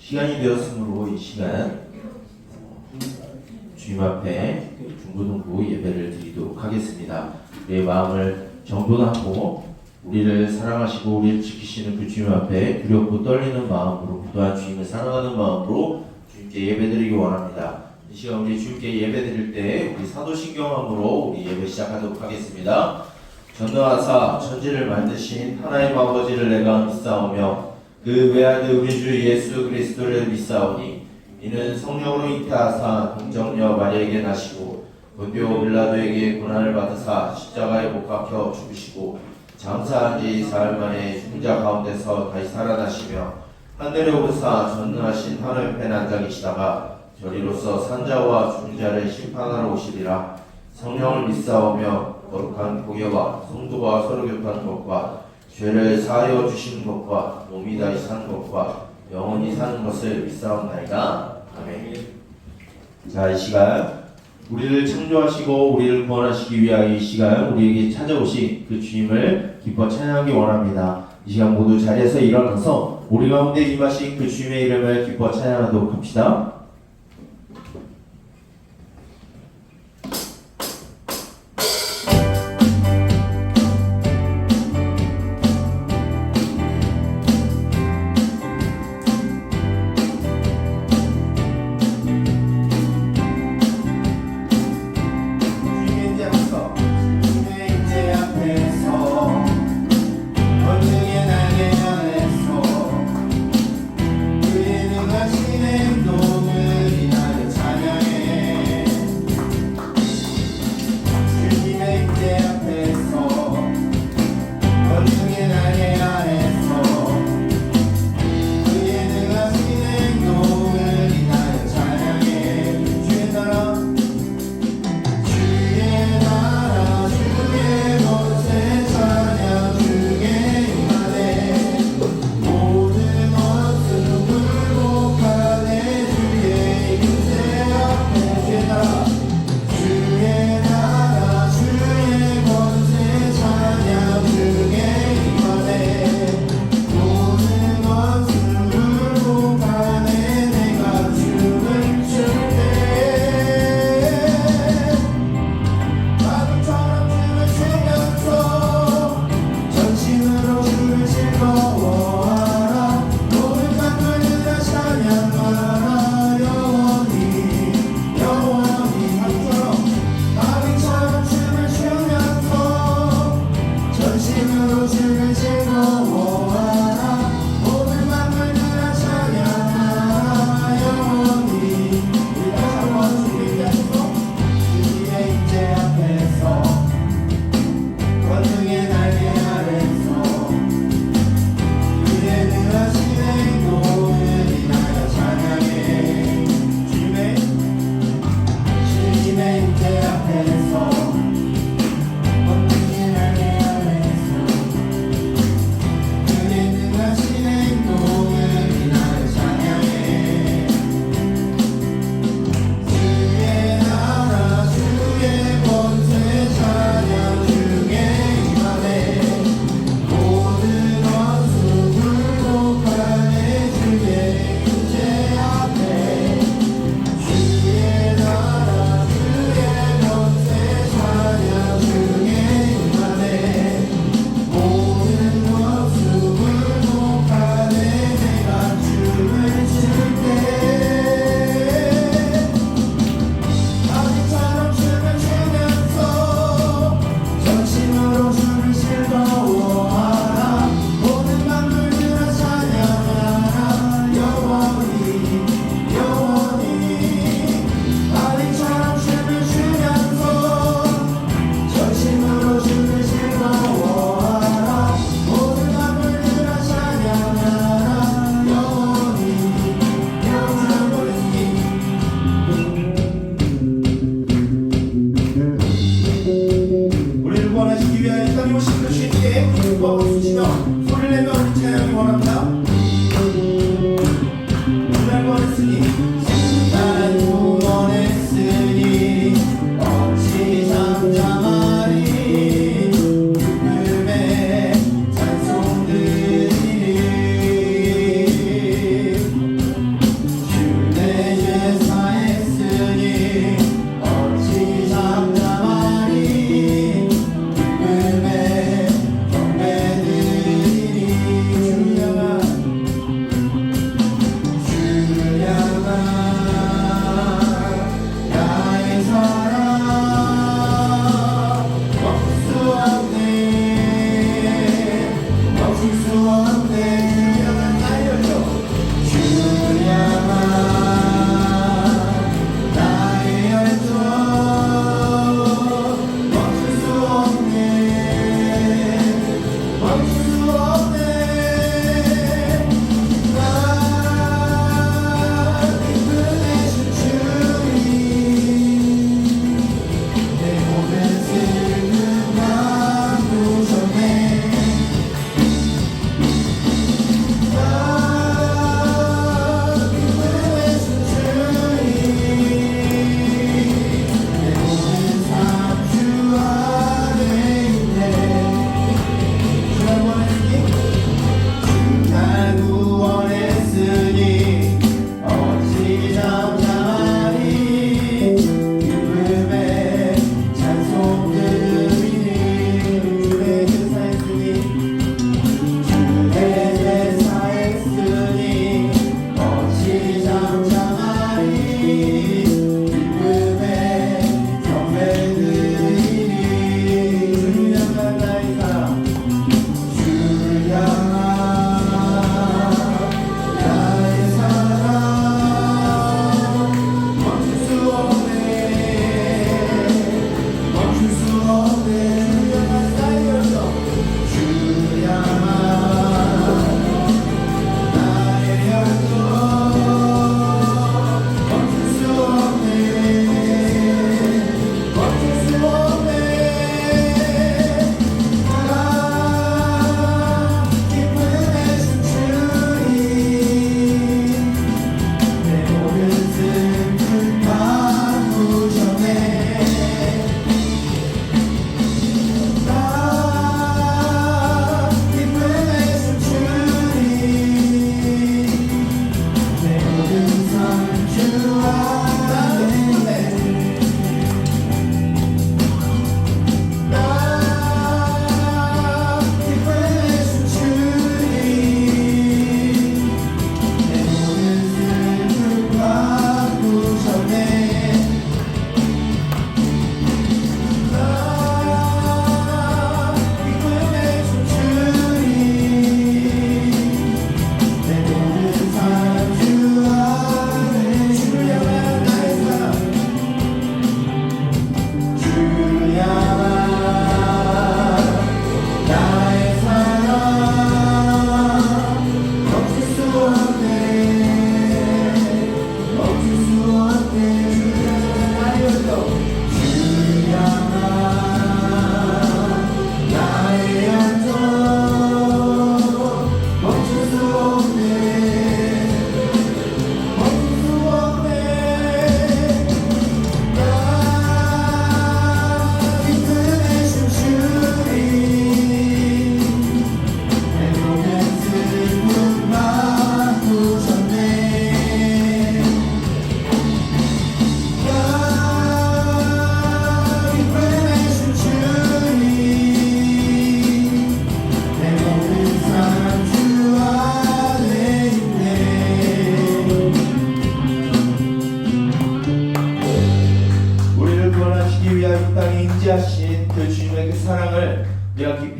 시간이 되었으므로 이 시간 주님 앞에 중고등부 예배를 드리도록 하겠습니다. 우리의 마음을 정돈하고 우리를 사랑하시고 우리를 지키시는 그 주님 앞에 두렵고 떨리는 마음으로 또한 주님을 사랑하는 마음으로 주님께 예배드리기 원합니다. 이 시간 우리 주님께 예배드릴 때 우리 사도신경함으로 우리 예배 시작하도록 하겠습니다. 전능하사 천지를 만드신 하나님 아버지를 내가 믿사오며 그 외아들 우리 주 예수 그리스도를 믿사오니 이는 성령으로 잉태하사 동정녀 마리아에게 나시고 본디오 빌라도에게 고난을 받으사 십자가에 못 박혀 죽으시고 장사한 지 사흘 만에 죽은 자 가운데서 다시 살아나시며 하늘에 오르사 전능하신 하늘 편 앉아 계시다가 저리로서 산자와 죽은 자를 심판하러 오시리라. 성령을 믿사오며 거룩한 공예와 성도와 서로 교통하는 것과 죄를 사하여 주시는 것과 몸이 다시 사는 것과 영원히 사는 것을 믿사옵나이다. 아멘. 자, 이 시간 우리를 창조하시고 우리를 구원하시기 위하여 이 시간 우리에게 찾아오신 그 주님을 기뻐 찬양하기 원합니다. 이 시간 모두 자리에서 일어나서 우리 가운데 임하신 그 주님의 이름을 기뻐 찬양하도록 합시다. 그의 능하신 행동을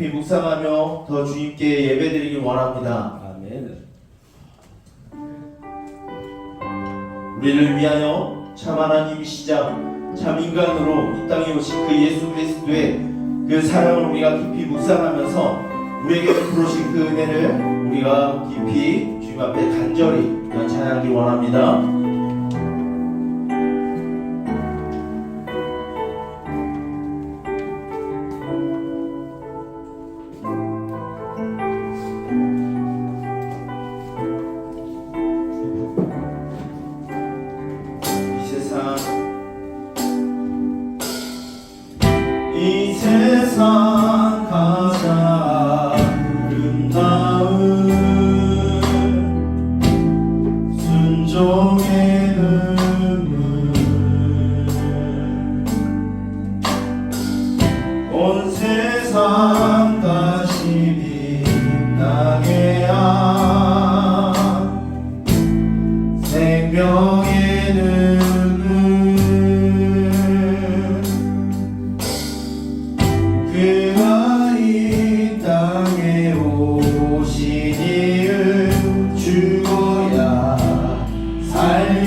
깊이 묵상하며 더 주님께 예배드리기 원합니다. 아멘. 우리를 위하여 참 하나님이시자 참 인간으로 이 땅에 오신 그 예수 그리스도의 그 사랑을 우리가 깊이 묵상하면서 우리에게 부르신 그 은혜를 우리가 깊이 주님 앞에 간절히 찬양하기 원합니다. 이 세상 가장 아름다운 순종의 눈물 온 세상 다시 빛나게 한 생명의 눈물 그가 이 땅에 오신 이를 죽어야 살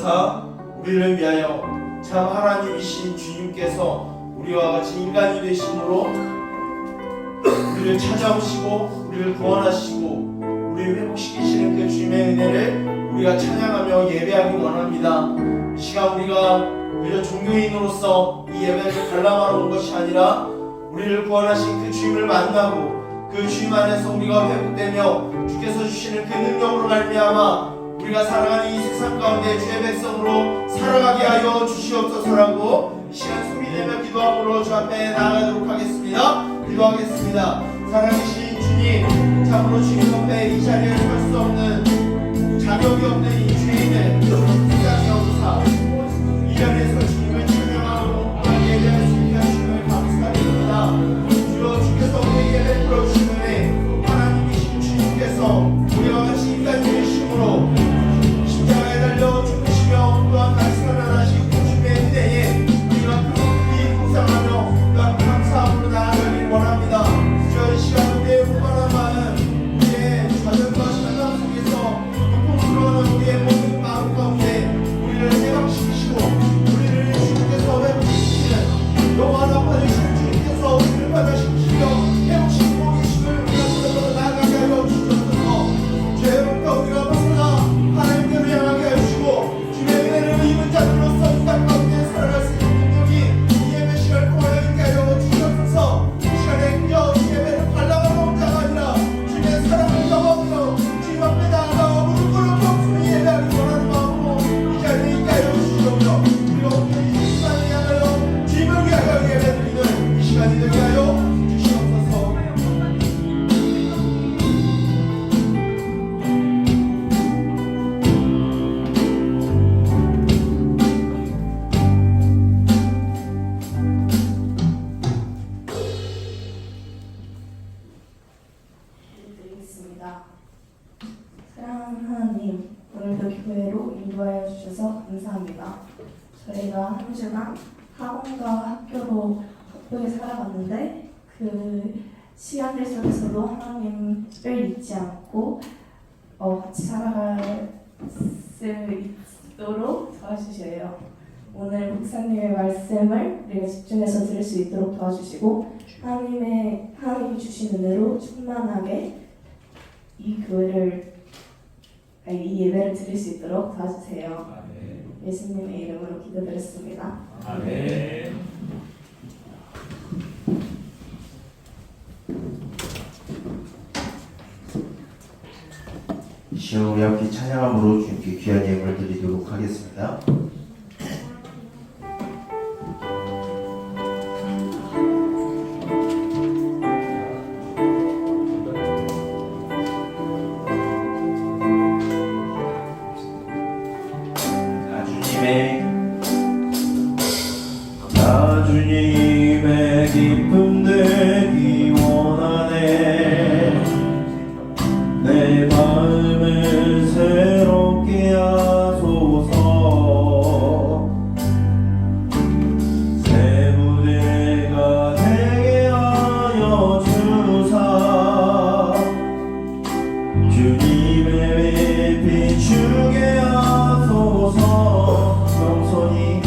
감사. 우리를 위하여 참 하나님이신 주님께서 우리와 같이 인간이 되심으로 우리를 찾아오시고 우리를 구원하시고 우리를 회복시키시는 그 주님의 은혜를 우리가 찬양하며 예배하기 원합니다. 이 시간 우리가 그저 종교인으로서 이 예배를 관람하러 온 것이 아니라 우리를 구원하신 그 주님을 만나고 그 주님 안에서 우리가 회복되며 주께서 주시는 그 능력으로 말미암아 우리가 살아가는 이 세상 가운데 주의 백성으로 살아가게 하여 주시옵소서라고 이 시간 소리내며 기도함으로 주 앞에 나아가도록 하겠습니다. 기도하겠습니다. 사랑하신 주님, 참으로 주님 앞에 이 자리에 설 수 없는 자격이 없는 이 죄인을 세상에 없사 이 자리에서 주님을 찬양하고 예배할 수 있게 하시는 감사드립니다. 주여 주께서 우리에게 베풀어 주신 은혜 하나님이신 주님께서 우리와 같이 인간이 되심으로 십자가에 달려 죽으시며 또한 다시 살아나신 주님의 은혜에 우리가 그분이 묵상하며 또한 감사함으로 나아가길 원합니다. 주여 이 시간 우리의 무관한 마음 우리의 좌절과 상담 속에서 고통스러워하는 우리의 모든 마음 가운데 우리를 해방시키시고 우리를 주님께서 회복시키시는 영원한 아파주시는 주님께서 우리를 받아시키시며 회복시키고 계심을 우리가 그대로 나아가게 하여 주시옵소서. 죄로부터 우리가 벗어나 하나님께로 향하게 하시고 주의 은혜를 입은 자들로서 인간 가운데 살아갈 수 있는 능력이 이 예배 시간을 통하여 있게 하여 주시옵소서. 이 시간에 그저 이 예배를 관람하러 온 자가 아니라 주님의 사랑을 경험하며 주님 앞에 나아가 무릎 꿇고 주님 예배하기 원하는 마음으로 이 자리에 있게 하여 주시옵소서. 우리가 오늘 이 시간을 향하여 주님을 위하여 예배드리는 이 시간이 되게 하여 주시옵소서. 드리겠습니다. 사랑하는 하나님, 오늘도 교회로 인도하여 주셔서 감사합니다. 저희가 한 주간 학원과 학교로 바쁘게 살아갔는데 그 시간들 속에서도 하나님을 잊지 않고 같이 살아갈 수 있도록 도와주셔요. 오늘 목사님의 말씀을 우리가 집중해서 들을 수 있도록 도와주시고 하나님이 주신 은혜로 충만하게 이 예배를 드릴 수 있도록 도와주세요. 아멘. 예수님의 이름으로 기도드렸습니다. 아멘. 이 시간 우리 함께 찬양함으로 주님께 귀한 예물을 드리도록 하겠습니다. 나 주님의 기쁨 되기 원하네. 내 마음을 새롭게 하소서. 새 무대가 되게 하여 주사. 주님의 빛 비추게 하소서. 영손이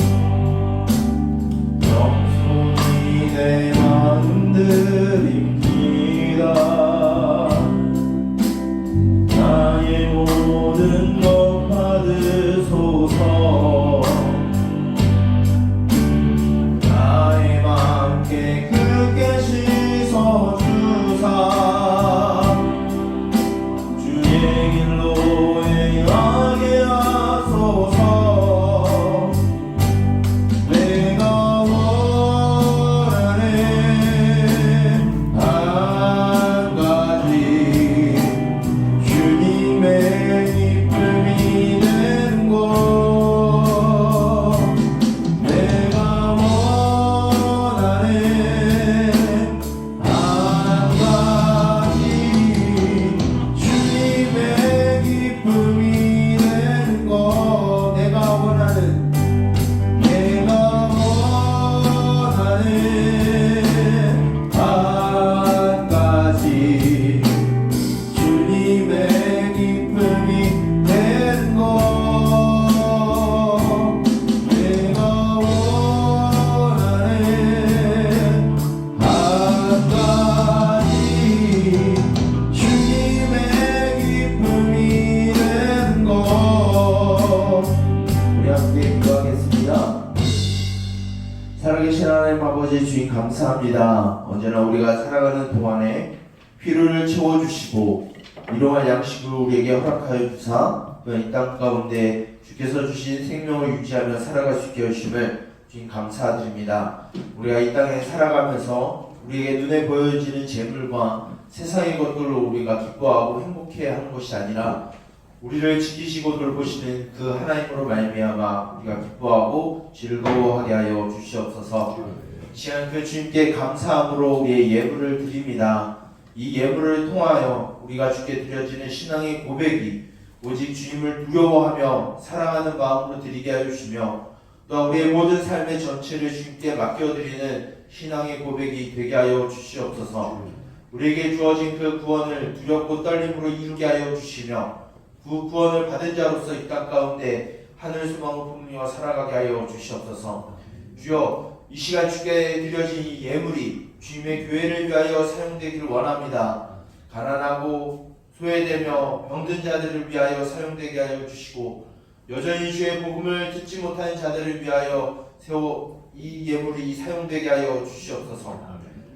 내 마음 드립니다. 나의 모든 것 받으소서. 나의 마음 깨끗게 씻어주사. 주의 길로 행하게 하소서. 내가 우리 함께 기도하겠습니다. 살아계신 하나님 아버지 주님 감사합니다. 언제나 우리가 살아가는 동안에 필요를 채워주시고 일용할 양식을 우리에게 허락하여 주사 이 땅 가운데 주께서 주신 생명을 유지하며 살아갈 수 있게 하심을 주님 감사드립니다. 우리가 이 땅에 살아가면서 우리에게 눈에 보여지는 재물과 세상의 것들로 우리가 기뻐하고 행복해하는 것이 아니라 우리를 지키시고 돌보시는 그 하나님으로 말미암아 우리가 기뻐하고 즐거워하게 하여 주시옵소서. 이 시간 그 주님께 감사함으로 우리의 예물을 드립니다. 이 예물을 통하여 우리가 주께 드려지는 신앙의 고백이 오직 주님을 두려워하며 사랑하는 마음으로 드리게 하여 주시며 또 우리의 모든 삶의 전체를 주님께 맡겨드리는 신앙의 고백이 되게 하여 주시옵소서. 우리에게 주어진 그 구원을 두렵고 떨림으로 이루게 하여 주시며 그 구원을 받은 자로서 이 땅 가운데 하늘 소망을 품으며 살아가게 하여 주시옵소서. 주여, 이 시간 주께 드려진 이 예물이 주님의 교회를 위하여 사용되기를 원합니다. 가난하고 소외되며 병든 자들을 위하여 사용되게 하여 주시고 여전히 주의 복음을 듣지 못하는 자들을 위하여 이 예물이 사용되게 하여 주시옵소서.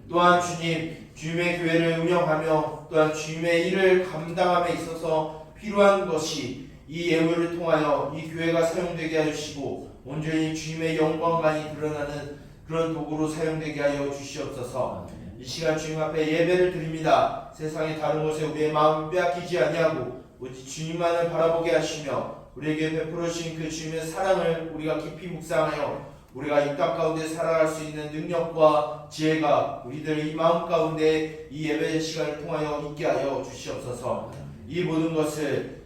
또한 주님의 교회를 운영하며 또한 주님의 일을 감당함에 있어서 필요한 것이 이 예물을 통하여 이 교회가 사용되게 하여 주시고 온전히 주님의 영광만이 드러나는 그런 도구로 사용되게 하여 주시옵소서. 이 시간 주님 앞에 예배를 드립니다. 세상의 다른 곳에 우리의 마음을 빼앗기지 아니하고 오직 주님만을 바라보게 하시며 우리에게 베풀어 주신 그 주님의 사랑을 우리가 깊이 묵상하여 우리가 이 땅 가운데 살아갈 수 있는 능력과 지혜가 우리들 이 마음 가운데 이 예배 시간을 통하여 있게 하여 주시옵소서. 이 모든 것을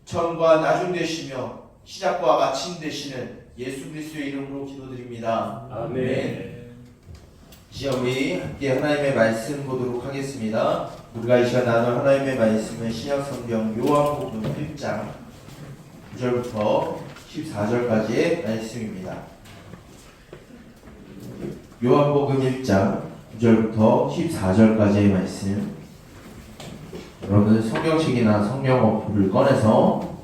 처음과 나중 되시며 시작과 마침 되시는 예수 그리스도의 이름으로 기도드립니다. 아멘. 이제 우리 함께 하나님의 말씀 보도록 하겠습니다. 우리가 이 시간 나눌 하나님의 말씀은 신약성경 요한복음 1장 9절부터 14절까지의 말씀입니다. 요한복음 1장 9절부터 14절까지의 말씀. 여러분들 성경책이나 성경 어플을 꺼내서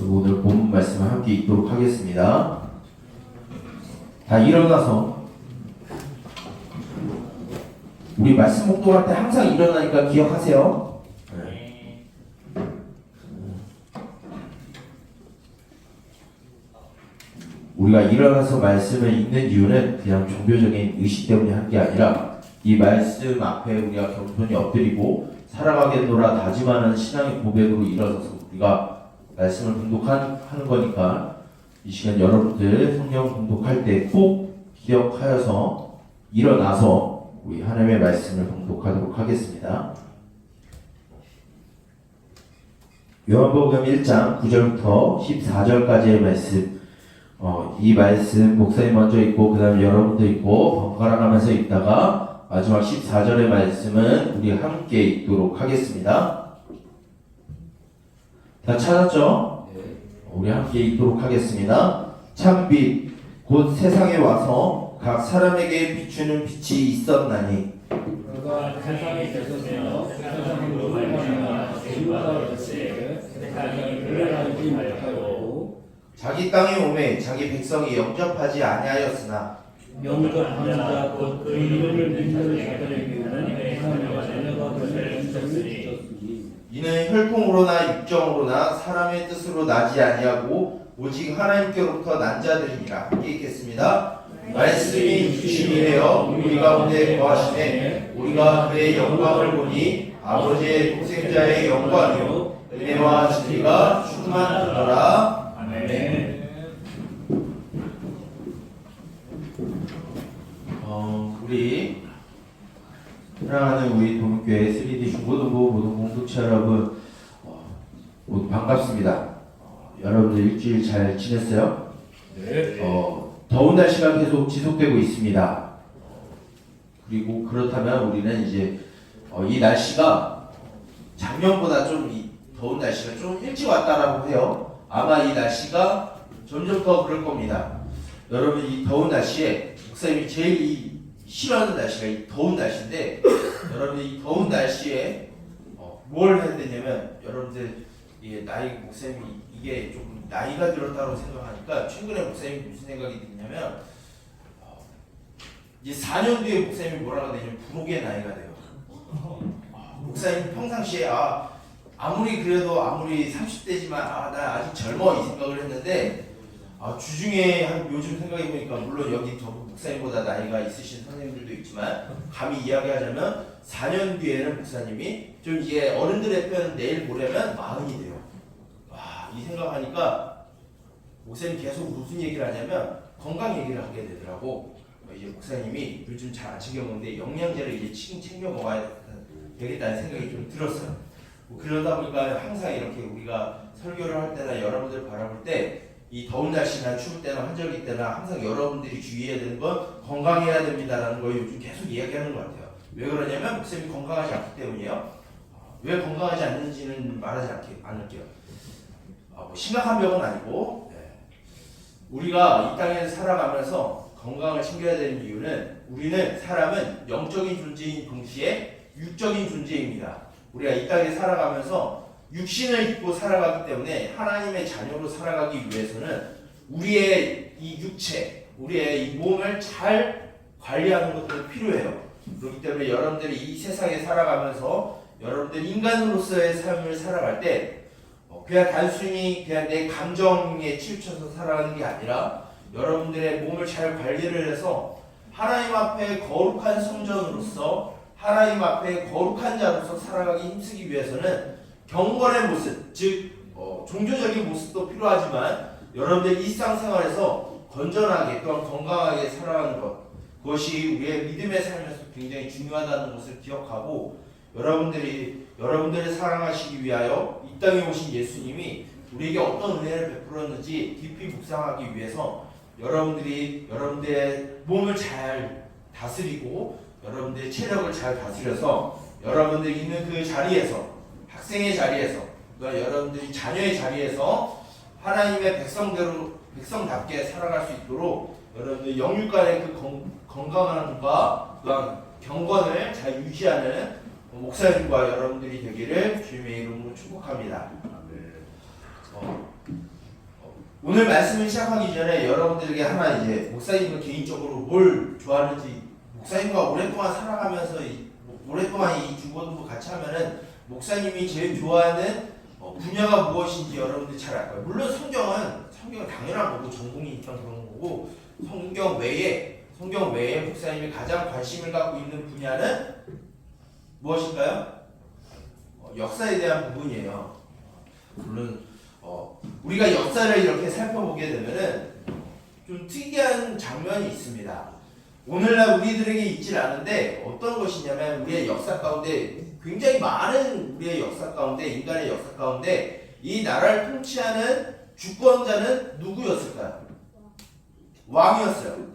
오늘 본 말씀을 함께 읽도록 하겠습니다. 다 일어나서 우리 말씀 봉독할 때 항상 일어나니까 기억하세요. 우리가 일어나서 말씀을 읽는 이유는 그냥 종교적인 의식 때문에 한 게 아니라 이 말씀 앞에 우리가 겸손히 엎드리고 살아가겠노라 다짐하는 신앙의 고백으로 일어서서 우리가 말씀을 봉독하는 거니까 이 시간 여러분들 성경 봉독할 때 꼭 기억하여서 일어나서 우리 하나님의 말씀을 봉독하도록 하겠습니다. 요한복음 1장 9절부터 14절까지의 말씀. 이 말씀 목사님 먼저 읽고 그 다음에 여러분도 읽고 번갈아 가면서 읽다가 마지막 14절의 말씀은 우리 함께 읽도록 하겠습니다. 다 찾았죠? 우리 함께 읽도록 하겠습니다. 참빛 곧 세상에 와서 각 사람에게 비추는 빛이 있었나니 그가 세상에 계셨으며 세상으로 말미암아 죄를 받았으되 세상이 그를 알지 못하였고 자기 땅에 오매 자기 백성이 영접하지 아니하였으나 영접하는 자 곧 그 이름을 믿는 자들에게는 하나님의 자녀가 되는 인생을 주셨으니 이는 혈통으로나 육정으로나 사람의 뜻으로 나지 아니하고 오직 하나님께로부터 난 자들이니라. 함께 읽겠습니다. 말씀이 육신이 되어 우리 가운데 거하시매 우리가 그의 영광을 보니 아버지의 독생자의 영광이요 은혜와 진리가 충만하더라. 아멘. 우리 사랑하는 우리 동교회 3D 중고등부 모든 공동체 여러분 모두 반갑습니다. 여러분들 일주일 잘 지냈어요? 네. 더운 날씨가 계속 지속되고 있습니다. 그리고 그렇다면 우리는 이제 이 날씨가 작년보다 좀 이 더운 날씨가 좀 일찍 왔다라고 해요. 아마 이 날씨가 점점 더 그럴 겁니다. 여러분 이 더운 날씨에 목사님이 제일 싫어하는 날씨가 이 더운 날씨인데 여러분 이 더운 날씨에 뭘 해야 되냐면 여러분들 나이 목사님이 이게 조금 나이가 들었다고 생각하니까 최근에 목사님이 무슨 생각이 드냐면 이제 4년 뒤에 목사님이 뭐라고 되냐면 부록의 나이가 돼요. 목사님 평상시에 아무리 그래도 아무리 30대지만 나 아직 젊어 이 생각을 했는데 주중에 요즘 생각해 보니까 물론 여기 저 목사님보다 나이가 있으신 선생님들도 있지만 감히 이야기하자면 4년 뒤에는 목사님이 좀 이게 어른들의 표현은 내일 모레면 40이 돼요. 와, 이 생각하니까 목사님 계속 무슨 얘기를 하냐면 건강 얘기를 하게 되더라고. 이제 목사님이 요즘 잘 안 챙겨 먹는데 영양제를 이제 챙겨 먹어야 되겠다는 생각이 좀 들었어요. 그러다 보니까 항상 이렇게 우리가 설교를 할 때나 여러분들 바라볼 때 이 더운 날씨나 추울 때나 환절기 때나 항상 여러분들이 주의해야 되는 건 건강해야 됩니다라는 걸 요즘 계속 이야기하는 것 같아요. 왜 그러냐면 목사님이 건강하지 않기 때문이에요. 왜 건강하지 않는지는 말하지 않을게요. 뭐 심각한 병은 아니고 우리가 이 땅에 살아가면서 건강을 챙겨야 되는 이유는 우리는 사람은 영적인 존재인 동시에 육적인 존재입니다. 우리가 이 땅에 살아가면서 육신을 입고 살아가기 때문에 하나님의 자녀로 살아가기 위해서는 우리의 이 육체, 우리의 이 몸을 잘 관리하는 것도 필요해요. 그렇기 때문에 여러분들이 이 세상에 살아가면서 여러분들 인간으로서의 삶을 살아갈 때 그냥 단순히 그냥 내 감정에 치우쳐서 살아가는 게 아니라 여러분들의 몸을 잘 관리를 해서 하나님 앞에 거룩한 성전으로서 하나님 앞에 거룩한 자로서 살아가기 힘쓰기 위해서는 경건의 모습, 즉 종교적인 모습도 필요하지만 여러분들 일상생활에서 건전하게 또한 건강하게 살아가는 것, 그것이 우리의 믿음의 삶에서 굉장히 중요하다는 것을 기억하고 여러분들을 사랑하시기 위하여 이 땅에 오신 예수님이 우리에게 어떤 은혜를 베풀었는지 깊이 묵상하기 위해서 여러분들의 몸을 잘 다스리고 여러분들의 체력을 잘 다스려서 여러분들이 있는 그 자리에서 학생의 자리에서 여러분들이 자녀의 자리에서 하나님의 백성답게 살아갈 수 있도록 여러분들 영육간의 그 건강함과 또한 경건을 잘 유지하는 목사님과 여러분들이 되기를 주님의 이름으로 축복합니다. 오늘 말씀을 시작하기 전에 여러분들에게 하나 이제 목사님은 개인적으로 뭘 좋아하는지 목사님과 오랫동안 살아가면서 오랫동안 이 중고등부 같이 하면은 목사님이 제일 좋아하는 분야가 무엇인지 여러분들이 잘 알 거예요. 물론 성경은 당연한 거고 전공이니까 그런 거고 성경 외에 목사님이 가장 관심을 갖고 있는 분야는 무엇일까요? 역사에 대한 부분이에요. 물론 우리가 역사를 이렇게 살펴보게 되면은 좀 특이한 장면이 있습니다. 오늘날 우리들에게 있질 않은데 어떤 것이냐면 우리의 역사 가운데 굉장히 많은 우리의 역사 가운데 인간의 역사 가운데 이 나라를 통치하는 주권자는 누구였을까요? 왕이었어요.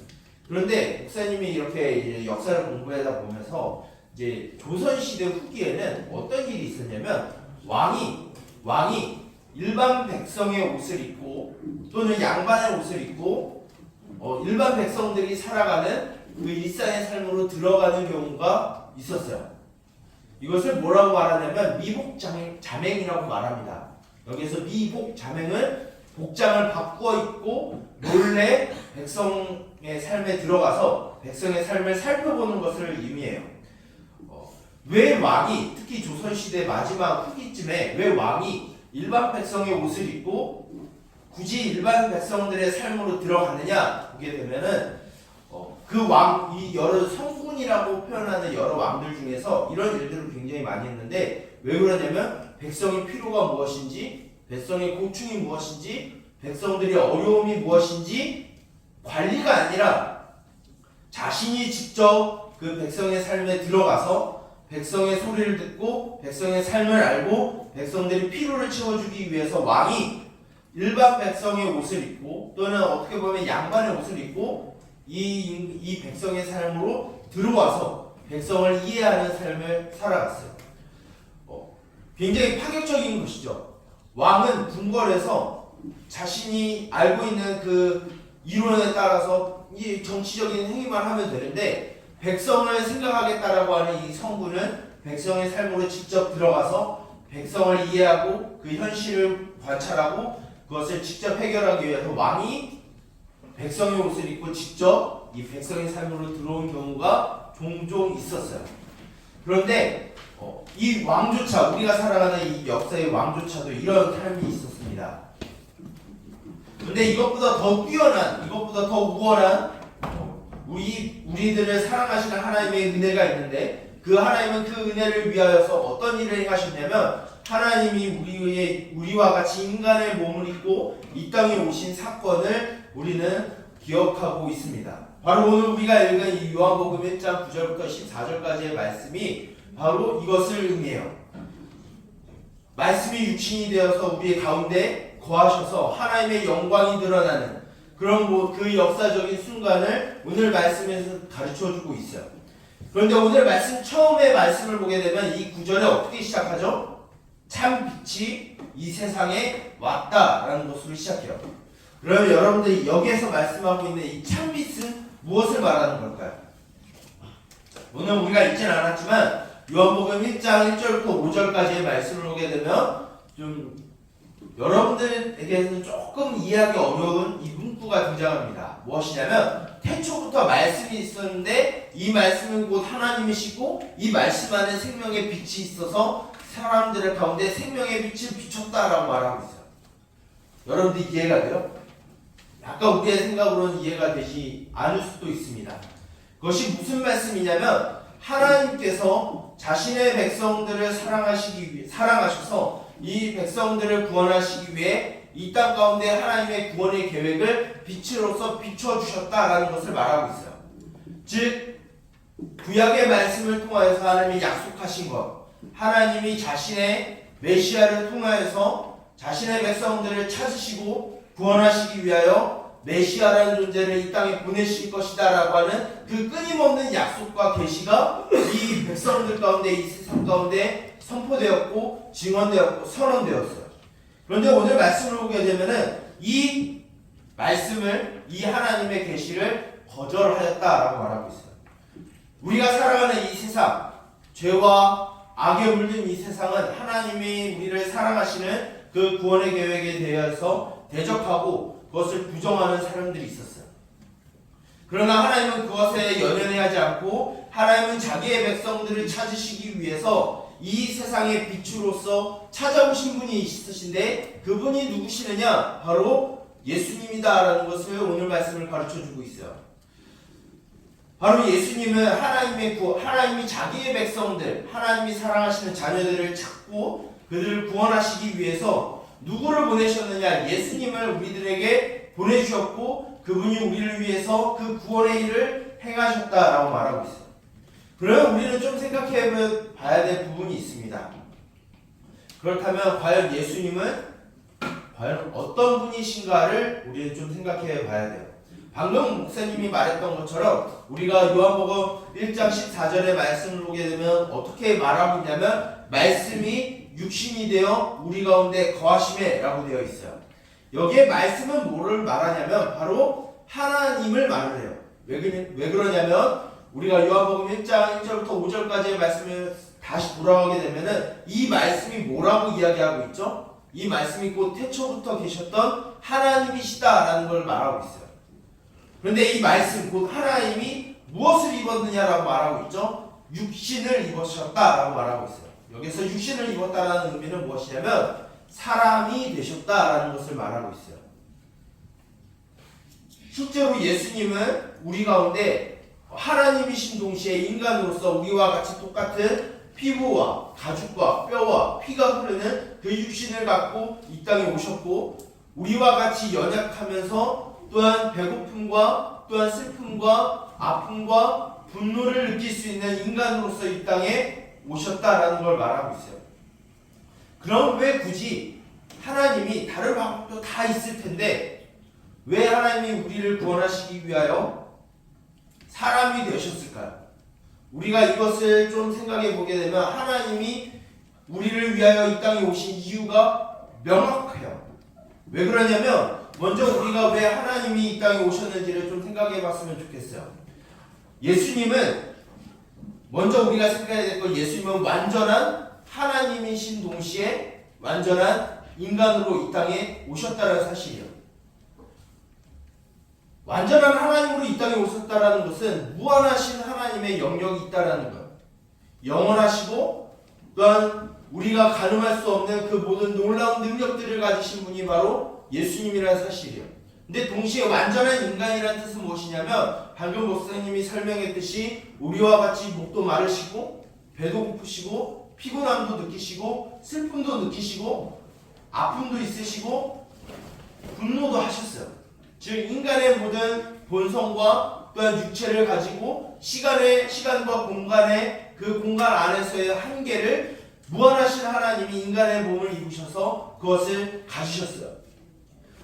그런데 목사님이 이렇게 이제 역사를 공부하다 보면서 이제 조선시대 후기에는 어떤 일이 있었냐면 왕이 일반 백성의 옷을 입고 또는 양반의 옷을 입고 일반 백성들이 살아가는 그 일상의 삶으로 들어가는 경우가 있었어요. 이것을 뭐라고 말하냐면 미복자맹이라고 말합니다. 여기서 미복자맹은 복장을 바꾸어 입고 몰래 백성의 삶에 들어가서 백성의 삶을 살펴보는 것을 의미해요. 왜 왕이 특히 조선시대 마지막 후기쯤에 왜 왕이 일반 백성의 옷을 입고 굳이 일반 백성들의 삶으로 들어가느냐 보게 되면은 이 여러 성군이라고 표현하는 여러 왕들 중에서 이런 일들을 굉장히 많이 했는데 왜 그러냐면 백성의 필요가 무엇인지 백성의 고충이 무엇인지 백성들의 어려움이 무엇인지 관리가 아니라 자신이 직접 그 백성의 삶에 들어가서 백성의 소리를 듣고 백성의 삶을 알고 백성들의 필요를 채워주기 위해서 왕이 일반 백성의 옷을 입고 또는 어떻게 보면 양반의 옷을 입고 이 백성의 삶으로 들어와서 백성을 이해하는 삶을 살아갔어요. 굉장히 파격적인 것이죠. 왕은 궁궐에서 자신이 알고 있는 그 이론에 따라서 이 정치적인 행위만 하면 되는데 백성을 생각하겠다라고 하는 이 성군은 백성의 삶으로 직접 들어가서 백성을 이해하고 그 현실을 관찰하고 그것을 직접 해결하기 위해서 왕이 백성의 옷을 입고 직접 이 백성의 삶으로 들어온 경우가 종종 있었어요. 그런데 이 왕조차, 우리가 살아가는 이 역사의 왕조차도 이런 삶이 있었습니다. 그런데 이것보다 더 뛰어난, 이것보다 더 우월한 우리들을 사랑하시는 하나님의 은혜가 있는데, 그 하나님은 그 은혜를 위하여서 어떤 일을 행하셨냐면, 하나님이 우리와 같이 인간의 몸을 입고 이 땅에 오신 사건을 우리는 기억하고 있습니다. 바로 오늘 우리가 읽은 이 요한복음 1장 9절부터 14절까지의 말씀이 바로 이것을 의미해요. 말씀이 육신이 되어서 우리의 가운데 거하셔서 하나님의 영광이 드러나는 그런 그 역사적인 순간을 오늘 말씀에서 가르쳐주고 있어요. 그런데 오늘 말씀 처음에 말씀을 보게 되면 이 9절에 어떻게 시작하죠? 참 빛이 이 세상에 왔다라는 것으로 시작해요. 그러면 여러분들이 여기에서 말씀하고 있는 이 참 빛은 무엇을 말하는 걸까요? 오늘 우리가 읽진 않았지만 요한복음 1장 1절부터 5절까지의 말씀을 보게 되면 좀 여러분들에게는 조금 이해하기 어려운 이 문구가 등장합니다. 무엇이냐면 태초부터 말씀이 있었는데 이 말씀은 곧 하나님이시고 이 말씀 안에 생명의 빛이 있어서 사람들 가운데 생명의 빛을 비췄다라고 말하고 있어요. 여러분들 이해가 돼요? 약간 우리의 생각으로는 이해가 되지 않을 수도 있습니다. 그것이 무슨 말씀이냐면 하나님께서 자신의 백성들을 사랑하셔서 이 백성들을 구원하시기 위해 이 땅 가운데 하나님의 구원의 계획을 빛으로서 비춰주셨다라는 것을 말하고 있어요. 즉 구약의 말씀을 통하여서 하나님이 약속하신 것, 하나님이 자신의 메시아를 통하여서 자신의 백성들을 찾으시고 구원하시기 위하여 메시아라는 존재를 이 땅에 보내실 것이다 라고 하는 그 끊임없는 약속과 계시가 이 백성들 가운데, 이 세상 가운데 선포되었고 증언되었고 선언되었어요. 그런데 오늘 말씀을 보게 되면은 이 말씀을, 이 하나님의 계시를 거절하였다라고 말하고 있어요. 우리가 살아가는 이 세상, 죄와 악에 물든 이 세상은 하나님이 우리를 사랑하시는 그 구원의 계획에 대해서 대적하고 그것을 부정하는 사람들이 있었어요. 그러나 하나님은 그것에 연연해하지 않고 하나님은 자기의 백성들을 찾으시기 위해서 이 세상의 빛으로서 찾아오신 분이 있으신데 그분이 누구시느냐? 바로 예수님이다라는 것을 오늘 말씀을 가르쳐주고 있어요. 바로 예수님은 하나님이 자기의 백성들, 하나님이 사랑하시는 자녀들을 찾고 그들을 구원하시기 위해서 누구를 보내셨느냐? 예수님을 우리들에게 보내주셨고 그분이 우리를 위해서 그 구원의 일을 행하셨다라고 말하고 있어요. 그러면 우리는 좀 생각해 봐야 될 부분이 있습니다. 그렇다면 과연 예수님은 과연 어떤 분이신가를 우리는 좀 생각해 봐야 돼요. 방금 목사님이 말했던 것처럼 우리가 요한복음 1장 14절의 말씀을 보게 되면 어떻게 말하고 있냐면 말씀이 육신이 되어 우리 가운데 거하심에 라고 되어 있어요. 여기에 말씀은 뭐를 말하냐면 바로 하나님을 말을 해요. 왜 그러냐면 우리가 요한복음 1장 1절부터 5절까지의 말씀을 다시 돌아가게 되면은 이 말씀이 뭐라고 이야기하고 있죠? 이 말씀이 곧 태초부터 계셨던 하나님이시다라는 걸 말하고 있어요. 그런데 이 말씀 곧 하나님이 무엇을 입었느냐라고 말하고 있죠? 육신을 입으셨다라고 말하고 있어요. 여기서 육신을 입었다라는 의미는 무엇이냐면 사람이 되셨다라는 것을 말하고 있어요. 실제로 예수님은 우리 가운데 하나님이신 동시에 인간으로서 우리와 같이 똑같은 피부와 가죽과 뼈와 피가 흐르는 그 육신을 갖고 이 땅에 오셨고 우리와 같이 연약하면서 또한 배고픔과 또한 슬픔과 아픔과 분노를 느낄 수 있는 인간으로서 이 땅에 오셨다라는 걸 말하고 있어요. 그럼 왜 굳이 하나님이 다른 방법도 다 있을 텐데 왜 하나님이 우리를 구원하시기 위하여 사람이 되셨을까요? 우리가 이것을 좀 생각해 보게 되면 하나님이 우리를 위하여 이 땅에 오신 이유가 명확해요. 왜 그러냐면 먼저 우리가 왜 하나님이 이 땅에 오셨는지를 좀 생각해 봤으면 좋겠어요. 예수님은 먼저 우리가 생각해야 될 건 예수님은 완전한 하나님이신 동시에 완전한 인간으로 이 땅에 오셨다는 사실이에요. 완전한 하나님으로 이 땅에 오셨다라는 것은 무한하신 하나님의 영역이 있다라는 거예요. 영원하시고 또한 우리가 가늠할 수 없는 그 모든 놀라운 능력들을 가지신 분이 바로 예수님이라는 사실이에요. 근데 동시에 완전한 인간이라는 뜻은 무엇이냐면 방금 목사님이 설명했듯이 우리와 같이 목도 마르시고 배도 고프시고 피곤함도 느끼시고 슬픔도 느끼시고 아픔도 있으시고 분노도 하셨어요. 즉 인간의 모든 본성과 또한 육체를 가지고 시간과 공간의 그 공간 안에서의 한계를 무한하신 하나님이 인간의 몸을 입으셔서 그것을 가지셨어요.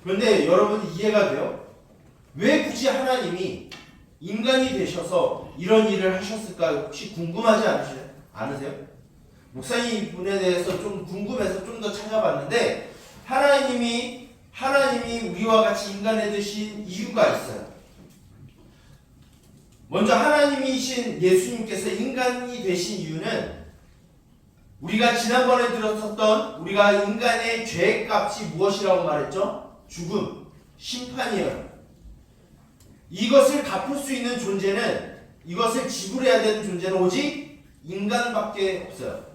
그런데 여러분 이해가 돼요? 왜 굳이 하나님이 인간이 되셔서 이런 일을 하셨을까 혹시 궁금하지 않으세요? 목사님 이분에 대해서 좀 궁금해서 좀 더 찾아봤는데 하나님이 우리와 같이 인간이 되신 이유가 있어요. 먼저 하나님이신 예수님께서 인간이 되신 이유는 우리가 지난번에 들었었던 우리가 인간의 죄의 값이 무엇이라고 말했죠? 죽음, 심판이에요. 이것을 갚을 수 있는 존재는 이것을 지불해야 되는 존재는 오직 인간밖에 없어요.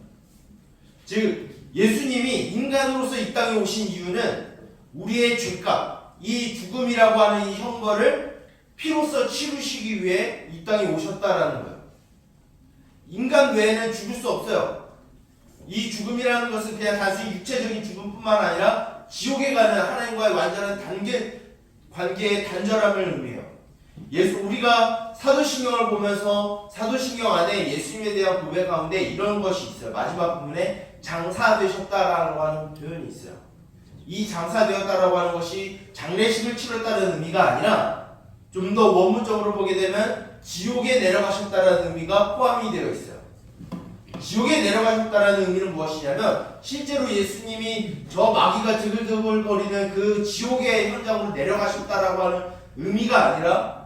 즉 예수님이 인간으로서 이 땅에 오신 이유는 우리의 죄값, 이 죽음이라고 하는 이 형벌을 피로써 치르시기 위해 이 땅에 오셨다라는 거예요. 인간 외에는 죽을 수 없어요. 이 죽음이라는 것은 그냥 단순히 육체적인 죽음뿐만 아니라 지옥에 가는 하나님과의 완전한 관계의 단절함을 의미해요. 우리가 사도신경을 보면서 사도신경 안에 예수님에 대한 고백 가운데 이런 것이 있어요. 마지막 부분에 장사되셨다라고 하는 표현이 있어요. 이 장사되었다라고 하는 것이 장례식을 치렀다는 의미가 아니라 좀 더 원문적으로 보게 되면 지옥에 내려가셨다는 의미가 포함이 되어 있어요. 지옥에 내려가셨다는 의미는 무엇이냐면 실제로 예수님이 저 마귀가 드글드글거리는 그 지옥의 현장으로 내려가셨다라고 하는 의미가 아니라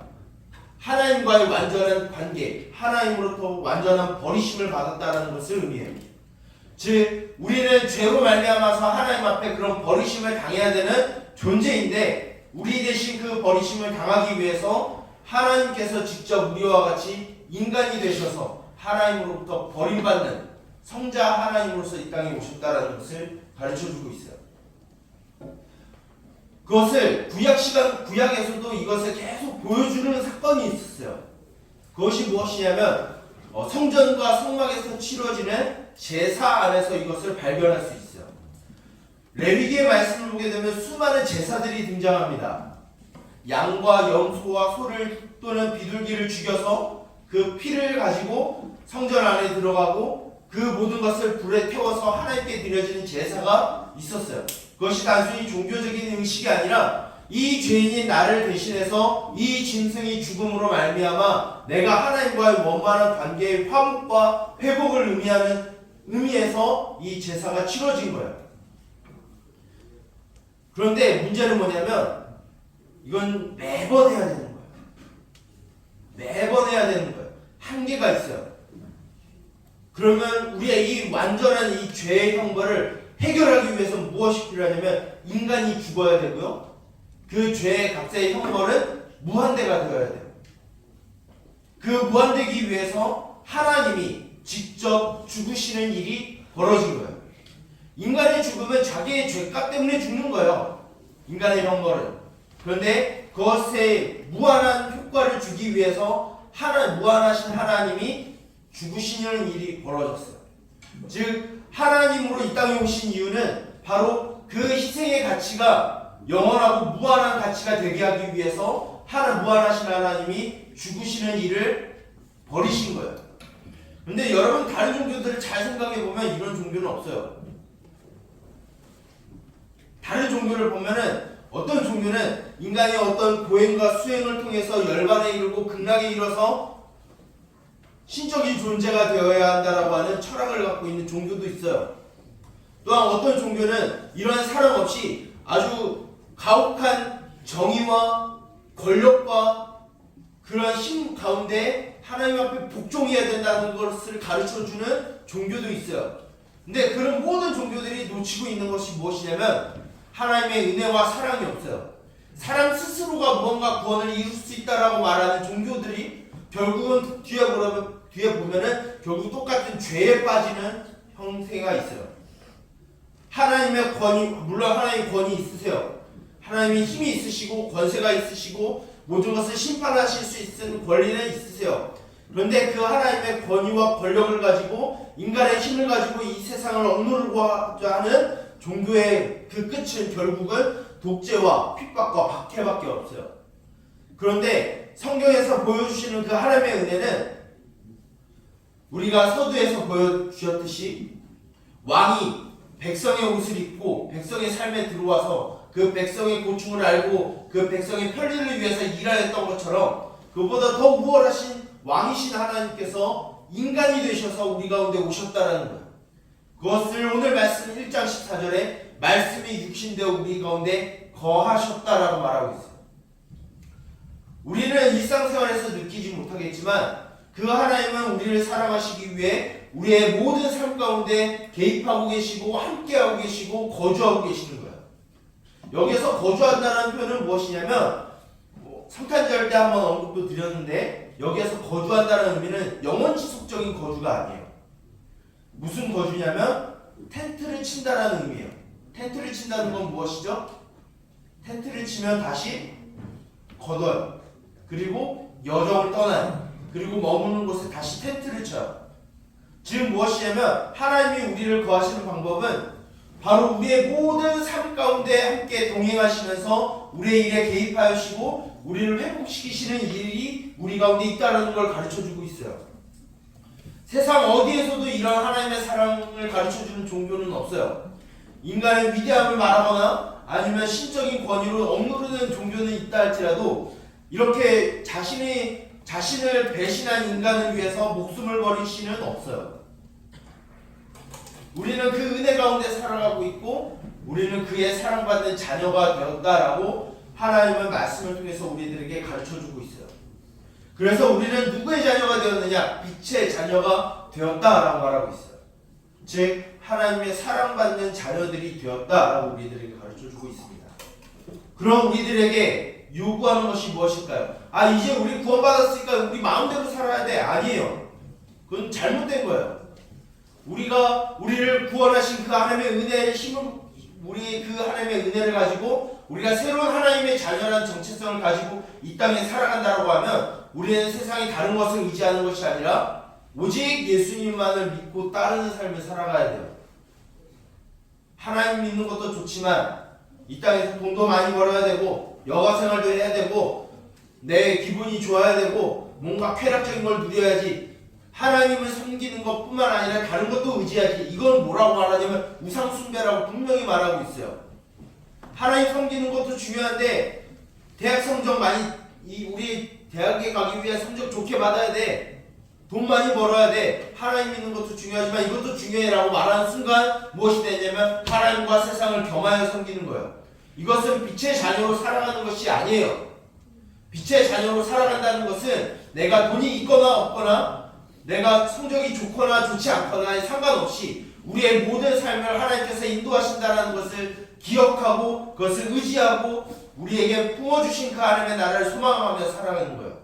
하나님과의 완전한 관계, 하나님으로부터 완전한 버리심을 받았다는 것을 의미해요. 즉 우리는 죄로 말미암아서 하나님 앞에 그런 버리심을 당해야 되는 존재인데 우리 대신 그 버리심을 당하기 위해서 하나님께서 직접 우리와 같이 인간이 되셔서 하나님으로부터 버림받는 성자 하나님으로서 이 땅에 오셨다라는 것을 가르쳐주고 있어요. 그것을 구약에서도 이것을 계속 보여주는 사건이 있었어요. 그것이 무엇이냐면 성전과 성막에서 치러지는 제사 안에서 이것을 발견할 수 있어요. 레위기의 말씀을 보게 되면 수많은 제사들이 등장합니다. 양과 염소와 소를 또는 비둘기를 죽여서 그 피를 가지고 성전 안에 들어가고 그 모든 것을 불에 태워서 하나님께 드려지는 제사가 있었어요. 그것이 단순히 종교적인 의식이 아니라 이 죄인인 나를 대신해서 이 짐승이 죽음으로 말미암아 내가 하나님과의 원만한 관계의 화목과 회복을 의미하는 의미에서 이 제사가 치러진 거예요. 그런데 문제는 뭐냐면 이건 매번 해야 되는 거예요. 매번 해야 되는 거예요. 한계가 있어요. 그러면 우리의 이 완전한 이 죄의 형벌을 해결하기 위해서 무엇이 필요하냐면 인간이 죽어야 되고요. 그 죄의 값의 형벌은 무한대가 되어야 돼요. 그 무한되기 위해서 하나님이 직접 죽으시는 일이 벌어진 거예요. 인간의 죽음은 자기의 죄값 때문에 죽는 거예요. 인간의 형벌은. 그런데 그것에 무한한 효과를 주기 위해서 무한하신 하나님이 죽으시는 일이 벌어졌어요. 즉 하나님으로 이 땅에 오신 이유는 바로 그 희생의 가치가 영원하고 무한한 가치가 되게 하기 위해서 무한하신 하나님이 죽으시는 일을 버리신 거예요. 근데 여러분 다른 종교들을 잘 생각해 보면 이런 종교는 없어요. 다른 종교를 보면은 어떤 종교는 인간이 어떤 고행과 수행을 통해서 열반에 이르고 극락에 이뤄서 신적인 존재가 되어야 한다라고 하는 철학을 갖고 있는 종교도 있어요. 또한 어떤 종교는 이러한 사랑 없이 아주 가혹한 정의와 권력과 그러한 힘 가운데 하나님 앞에 복종해야 된다는 것을 가르쳐주는 종교도 있어요. 근데 그런 모든 종교들이 놓치고 있는 것이 무엇이냐면 하나님의 은혜와 사랑이 없어요. 사람 스스로가 무언가 구원을 이룰 수 있다라고 말하는 종교들이 결국은 뒤에 보면은 결국 똑같은 죄에 빠지는 형태가 있어요. 하나님의 권위, 물론 하나님의 권위 있으세요. 하나님의 힘이 있으시고 권세가 있으시고 모든 것을 심판하실 수 있는 권리는 있으세요. 그런데 그 하나님의 권위와 권력을 가지고 인간의 힘을 가지고 이 세상을 억누르고자 하는 종교의 그 끝은 결국은 독재와 핍박과 박해밖에 없어요. 그런데 성경에서 보여주시는 그 하나님의 은혜는 우리가 서두에서 보여주셨듯이 왕이 백성의 옷을 입고 백성의 삶에 들어와서 그 백성의 고충을 알고 그 백성의 편리를 위해서 일하였던 것처럼 그보다 더 우월하신 왕이신 하나님께서 인간이 되셔서 우리 가운데 오셨다라는 거예요. 그것을 오늘 말씀 1장 14절에 말씀이 육신되어 우리 가운데 거하셨다라고 말하고 있어요. 우리는 일상생활에서 느끼지 못하겠지만 그 하나님은 우리를 사랑하시기 위해 우리의 모든 삶 가운데 개입하고 계시고 함께하고 계시고 거주하고 계시는 거예요. 여기서 거주한다는 표현은 무엇이냐면 성탄절 때 한번 언급도 드렸는데 여기에서 거주한다는 의미는 영원 지속적인 거주가 아니에요. 무슨 거주냐면 텐트를 친다라는 의미예요. 텐트를 친다는 건 무엇이죠? 텐트를 치면 다시 걷어요. 그리고 여정을 떠나요. 그리고 머무는 곳에 다시 텐트를 쳐요. 즉 무엇이냐면 하나님이 우리를 거하시는 방법은 바로 우리의 모든 삶 가운데 함께 동행하시면서 우리의 일에 개입하시고 우리를 회복시키시는 일이 우리 가운데 있다는 걸 가르쳐주고 있어요. 세상 어디에서도 이런 하나님의 사랑을 가르쳐주는 종교는 없어요. 인간의 위대함을 말하거나 아니면 신적인 권위로 억누르는 종교는 있다 할지라도 이렇게 자신을 배신한 인간을 위해서 목숨을 버린 신은 없어요. 우리는 그 은혜 가운데 살아가고 있고 우리는 그의 사랑받는 자녀가 되었다라고 하나님의 말씀을 통해서 우리들에게 가르쳐주고 있어요. 그래서 우리는 누구의 자녀가 되었느냐? 빛의 자녀가 되었다라고 말하고 있어요. 즉 하나님의 사랑받는 자녀들이 되었다라고 우리들에게 가르쳐주고 있습니다. 그럼 우리들에게 요구하는 것이 무엇일까요? 이제 우리 구원받았으니까 우리 마음대로 살아야 돼. 아니에요. 그건 잘못된 거예요. 우리를 구원하신 그 하나님의 은혜의 힘을, 우리 그 하나님의 은혜를 가지고 우리가 새로운 하나님의 자녀라는 정체성을 가지고 이 땅에 살아간다고 하면 우리는 세상에 다른 것을 의지하는 것이 아니라 오직 예수님만을 믿고 따르는 삶을 살아가야 돼요. 하나님 믿는 것도 좋지만 이 땅에서 돈도 많이 벌어야 되고 여가 생활도 해야 되고 내 기분이 좋아야 되고 뭔가 쾌락적인 걸 누려야지. 하나님을 섬기는 것뿐만 아니라 다른 것도 의지하지. 이건 뭐라고 말하냐면 우상 숭배라고 분명히 말하고 있어요. 하나님 섬기는 것도 중요한데 대학 성적 우리 대학에 가기 위해 성적 좋게 받아야 돼. 돈 많이 벌어야 돼. 하나님 믿는 것도 중요하지만 이것도 중요해라고 말하는 순간 무엇이 되냐면 하나님과 세상을 겸하여 섬기는 거예요. 이것은 빛의 자녀로 살아가는 것이 아니에요. 빛의 자녀로 살아간다는 것은 내가 돈이 있거나 없거나 내가 성적이 좋거나 좋지 않거나 상관없이 우리의 모든 삶을 하나님께서 인도하신다는 것을 기억하고 그것을 의지하고 우리에게 부어주신 그 하나님의 나라를 소망하며 살아가는 거예요.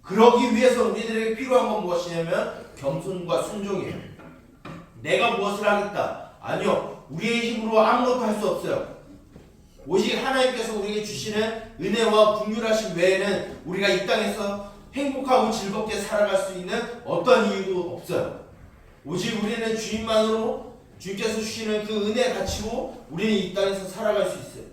그러기 위해서 우리들에게 필요한 건 무엇이냐면 겸손과 순종이에요. 내가 무엇을 하겠다. 아니요. 우리의 힘으로 아무것도 할 수 없어요. 오직 하나님께서 우리에게 주시는 은혜와 긍휼하심 외에는 우리가 이 땅에서 행복하고 즐겁게 살아갈 수 있는 어떤 이유도 없어요. 오직 우리는 주님만으로 주님께서 주시는 그 은혜 가지고 우리는 이 땅에서 살아갈 수 있어요.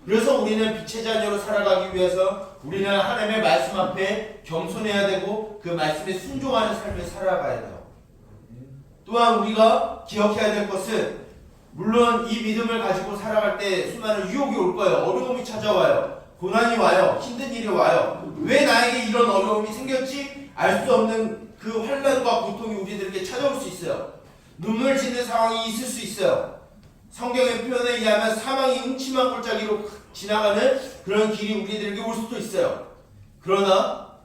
그래서 우리는 빛의 자녀로 살아가기 위해서 우리는 하나님의 말씀 앞에 겸손해야 되고 그 말씀에 순종하는 삶을 살아가야 돼요. 또한 우리가 기억해야 될 것은 물론 이 믿음을 가지고 살아갈 때 수많은 유혹이 올 거예요. 어려움이 찾아와요. 고난이 와요. 힘든 일이 와요. 왜 나에게 이런 어려움이 생겼지? 알 수 없는 그 환난과 고통이 우리들에게 찾아올 수 있어요. 눈물 짓는 상황이 있을 수 있어요. 성경의 표현에 의하면 사망이 음침한 골짜기로 지나가는 그런 길이 우리들에게 올 수도 있어요. 그러나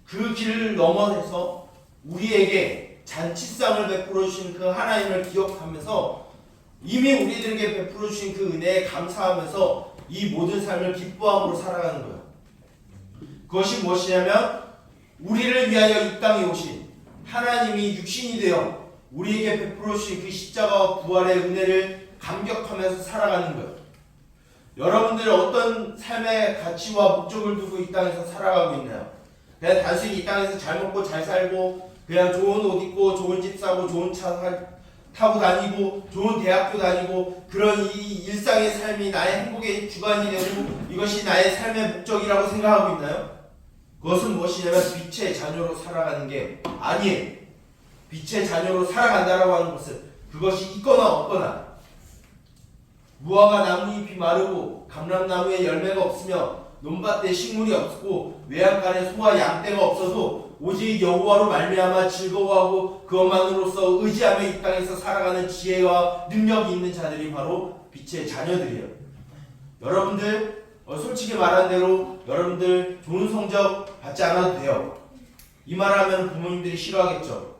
그 길을 넘어서 우리에게 잔치상을 베풀어 주신 그 하나님을 기억하면서 이미 우리들에게 베풀어 주신 그 은혜에 감사하면서 이 모든 삶을 기뻐함으로 살아가는 거예요. 그것이 무엇이냐면 우리를 위하여 이 땅에 오신 하나님이 육신이 되어 우리에게 베풀어 주신 그 십자가와 부활의 은혜를 감격하면서 살아가는 거예요. 여러분들 어떤 삶의 가치와 목적을 두고 이 땅에서 살아가고 있나요? 그냥 단순히 이 땅에서 잘 먹고 잘 살고 그냥 좋은 옷 입고 좋은 집 사고 좋은 차 타고 다니고 좋은 대학교 다니고 그런 이 일상의 삶이 나의 행복의 주관이 되고 이것이 나의 삶의 목적이라고 생각하고 있나요? 그것은 무엇이냐면 빛의 자녀로 살아가는 게 아니에요. 빛의 자녀로 살아간다라고 하는 것은 그것이 있거나 없거나 무화과 나무잎이 마르고 감람나무에 열매가 없으며 논밭에 식물이 없고 외양간에 소와 양떼가 없어도 오직 여호와로 말미암아 즐거워하고 그것만으로서 의지하며 이 땅에서 살아가는 지혜와 능력이 있는 자들이 바로 빛의 자녀들이에요. 여러분들 솔직히 말한 대로 여러분들 좋은 성적 받지 않아도 돼요. 이 말하면 부모님들이 싫어하겠죠.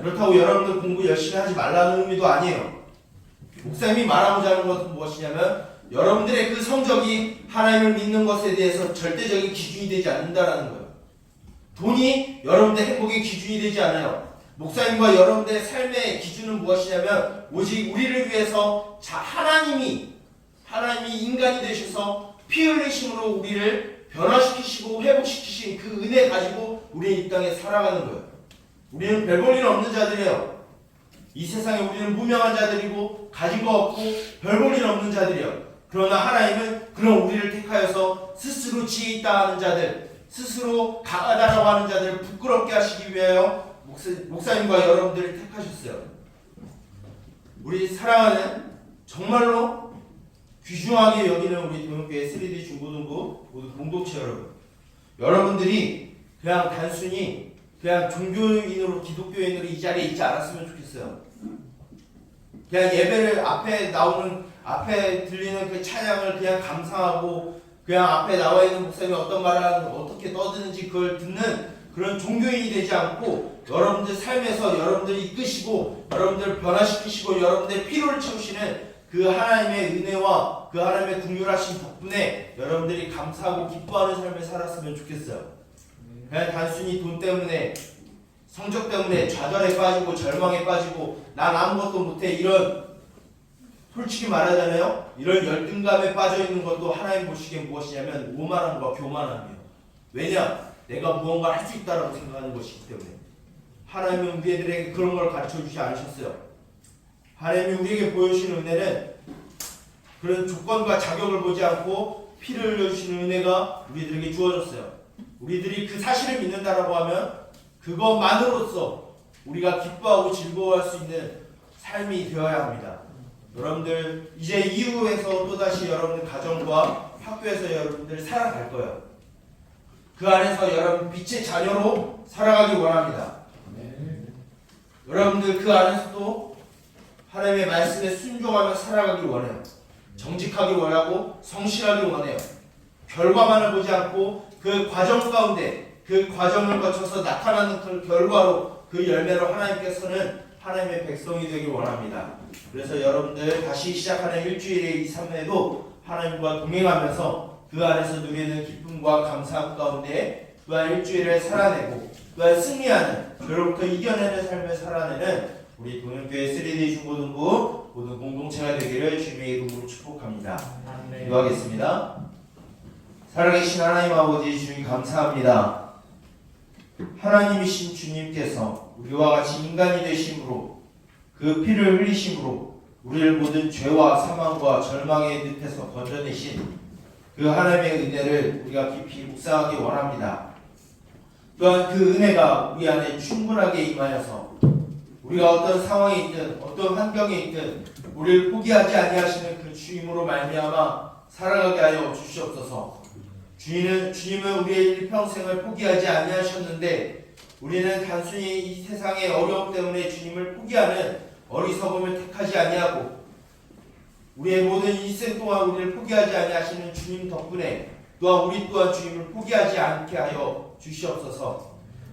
그렇다고 여러분들 공부 열심히 하지 말라는 의미도 아니에요. 목사님이 말하고자 하는 것은 무엇이냐면 여러분들의 그 성적이 하나님을 믿는 것에 대해서 절대적인 기준이 되지 않는다라는 거예요. 돈이 여러분들의 행복의 기준이 되지 않아요. 목사님과 여러분들의 삶의 기준은 무엇이냐면 오직 우리를 위해서 하나님이 인간이 되셔서 피 흘리심으로 우리를 변화시키시고 회복시키신 그 은혜 가지고 우리는 이 땅에 살아가는 거예요. 우리는 별 볼 일 없는 자들이에요. 이 세상에 우리는 무명한 자들이고 가진 거 없고 별 볼 일 없는 자들이에요. 그러나 하나님은 그런 우리를 택하여서 스스로 지혜 있다 하는 자들, 스스로 강하다라고 하는 자들을 부끄럽게 하시기 위하여 목사님과 여러분들을 택하셨어요. 우리 사랑하는 정말로 귀중하게 여기는 우리 동영교회 3D 중고등부 모두 공동체 여러분들이 그냥 단순히 그냥 종교인으로 기독교인으로 이 자리에 있지 않았으면 좋겠어요. 그냥 예배를 앞에 들리는 그 찬양을 그냥 감상하고 그냥 앞에 나와 있는 목사님이 어떤 말을 하는 어떻게 떠드는지 그걸 듣는 그런 종교인이 되지 않고 여러분들 삶에서 여러분들을 이끄시고 여러분들을 변화시키시고 여러분들의 필요를 채우시는 그 하나님의 은혜와 그 하나님의 긍휼하신 덕분에 여러분들이 감사하고 기뻐하는 삶을 살았으면 좋겠어요. 그냥 단순히 돈 때문에 성적 때문에 좌절에 빠지고 절망에 빠지고 난 아무것도 못해 이런 솔직히 말하잖아요. 이런 열등감에 빠져있는 것도 하나님 보시기엔 무엇이냐면 오만함과 교만함이에요. 왜냐? 내가 무언가 할 수 있다라고 생각하는 것이기 때문에 하나님은 우리들에게 그런 걸 가르쳐주지 않으셨어요. 하나님이 우리에게 보여주시는 은혜는 그런 조건과 자격을 보지 않고 피를 흘려주시는 은혜가 우리들에게 주어졌어요. 우리들이 그 사실을 믿는다라고 하면 그것만으로써 우리가 기뻐하고 즐거워할 수 있는 삶이 되어야 합니다. 여러분들 이제 이후에서 또다시 여러분들 가정과 학교에서 여러분들 살아갈 거예요. 그 안에서 여러분 빛의 자녀로 살아가기 원합니다. 여러분들 그 안에서도 하나님의 말씀에 순종하며 살아가길 원해요. 정직하길 원하고 성실하길 원해요. 결과만을 보지 않고 그 과정 가운데 그 과정을 거쳐서 나타나는 그 결과로 그 열매로 하나님께서는 하나님의 백성이 되길 원합니다. 그래서 여러분들 다시 시작하는 일주일의 이 삶에도 하나님과 동행하면서 그 안에서 누리는 기쁨과 감사함 가운데 또한 일주일을 살아내고 또한 승리하는 그로부터 이겨내는 삶을 살아내는 우리 동영교회 3D 중고등부 모두 공동체가 되기를 주님의 이름으로 축복합니다. 기도하겠습니다. 살아계신 하나님 아버지 주님 감사합니다. 하나님이신 주님께서 우리와 같이 인간이 되심으로 그 피를 흘리심으로 우리를 모든 죄와 사망과 절망의 늪에서 건져내신 그 하나님의 은혜를 우리가 깊이 묵상하기 원합니다. 또한 그 은혜가 우리 안에 충분하게 임하여서 우리가 어떤 상황에 있든 어떤 환경에 있든 우리를 포기하지 아니하시는 그 주님으로 말미암아 살아가게 하여 주시옵소서. 주님은 우리의 일평생을 포기하지 아니하셨는데 우리는 단순히 이 세상의 어려움 때문에 주님을 포기하는 어리석음을 택하지 아니하고 우리의 모든 일생 동안 우리를 포기하지 아니하시는 주님 덕분에 또한 우리 또한 주님을 포기하지 않게 하여 주시옵소서.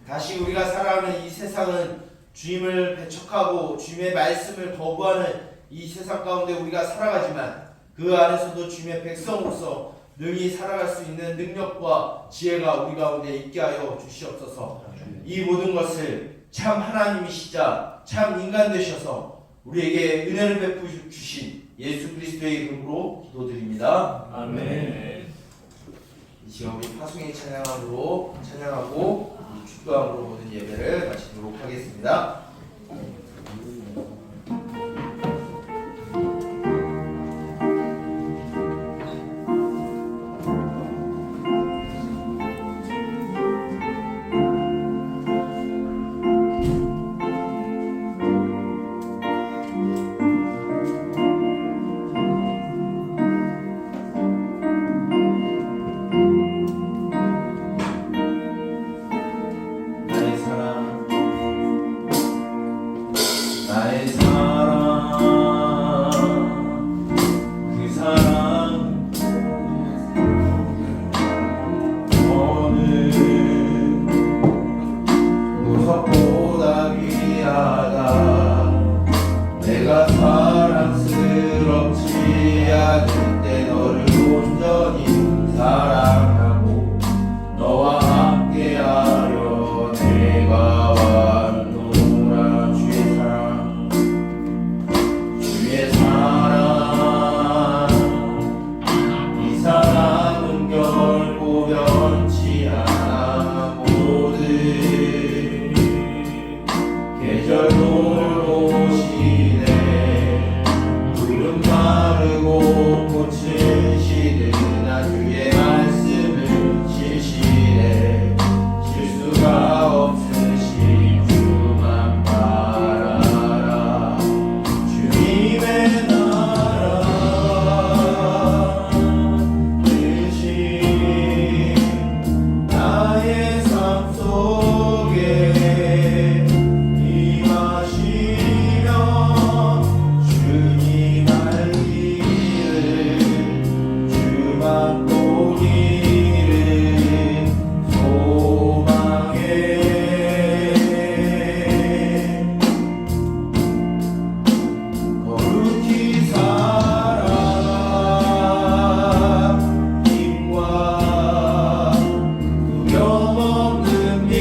다시 우리가 살아가는 이 세상은 주님을 배척하고 주님의 말씀을 거부하는 이 세상 가운데 우리가 살아가지만 그 안에서도 주님의 백성으로서 능히 살아갈 수 있는 능력과 지혜가 우리 가운데 있게 하여 주시옵소서. 이 모든 것을 참 하나님이시자 참 인간 되셔서 우리에게 은혜를 베푸 주신 예수 그리스도의 이름으로 기도드립니다. 아멘. 이 시간 우리 파송의 찬양함으로 찬양하고 축도함으로 모든 예배를 마치도록 하겠습니다. 나의 사랑 그 사랑 오늘 무엇보다 귀하다. 내가 사랑스럽지 않을 때 너를 온전히 사랑하고 너와 함께하려 내가 왔노라. 주의 사랑 이 사랑은 결코 변치 않아. 모든 계절 돌보시네. 푸른 마르고 꽃은 시드나 주의 말씀을 실시해. 실수가 없으신 주만 바라라. 주님의 나라 뜻이 나의 삶 속에 임하시며 주님 알기를 주만 보기를 소망해. 거룩히 살아 힘과 두려움없는 믿음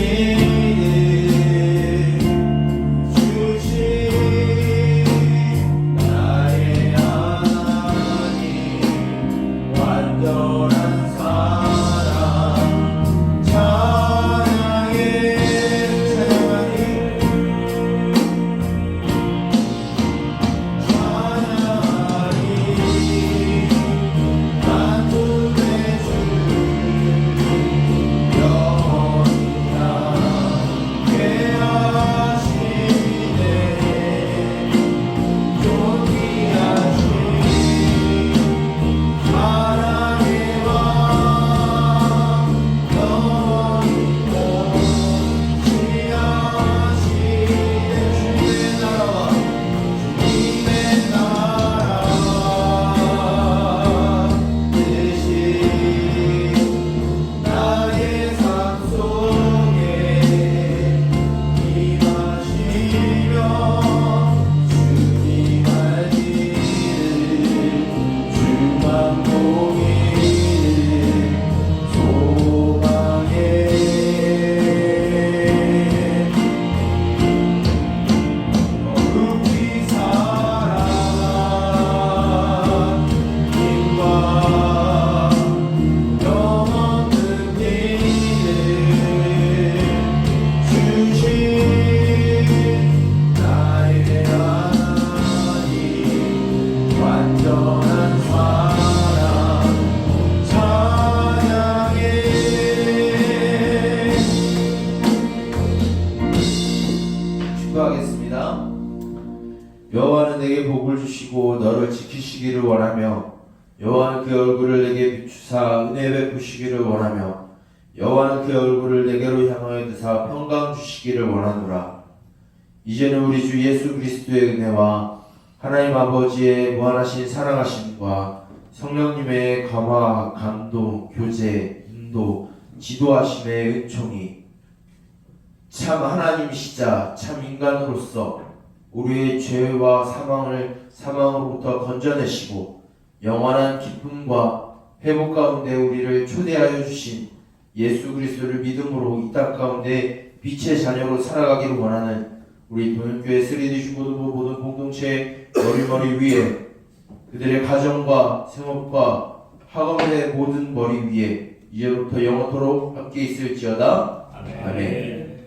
주신 나의 하나님 완전한 사랑 찬양해. 나의 삶 속에 임하시며 주님 알기를 주만 보기를 소망해. 거룩히 살아 힘과 영원한 믿음 주신 나의 하나님 완전한 사랑 찬양해. 축도하겠습니다. 여호와는 내게 복을 주시고 너를 지키시기를 원하며 여호와는 그 얼굴을 내게 비추사 은혜 베푸시기를 원하며 여호와는 그 얼굴을 내게로 향하여 드사 평강 주시기를 원하노라. 이제는 우리 주 예수 그리스도의 은혜와 하나님 아버지의 무한하신 사랑하심과 성령님의 감화, 감동, 교제, 인도, 지도하심의 은총이 참 하나님이시자 참 인간으로서 우리의 죄와 사망으로부터 건져내시고 영원한 기쁨과 회복 가운데 우리를 초대하여 주신 예수 그리스도를 믿음으로 이 땅 가운데 빛의 자녀로 살아가기를 원하는 우리 동현교회 3D 중고등부 모든 공동체의 머리 위에 그들의 가정과 생업과 학업의 모든 머리 위에 이제부터 영원토록 함께 있을지어다. 아멘.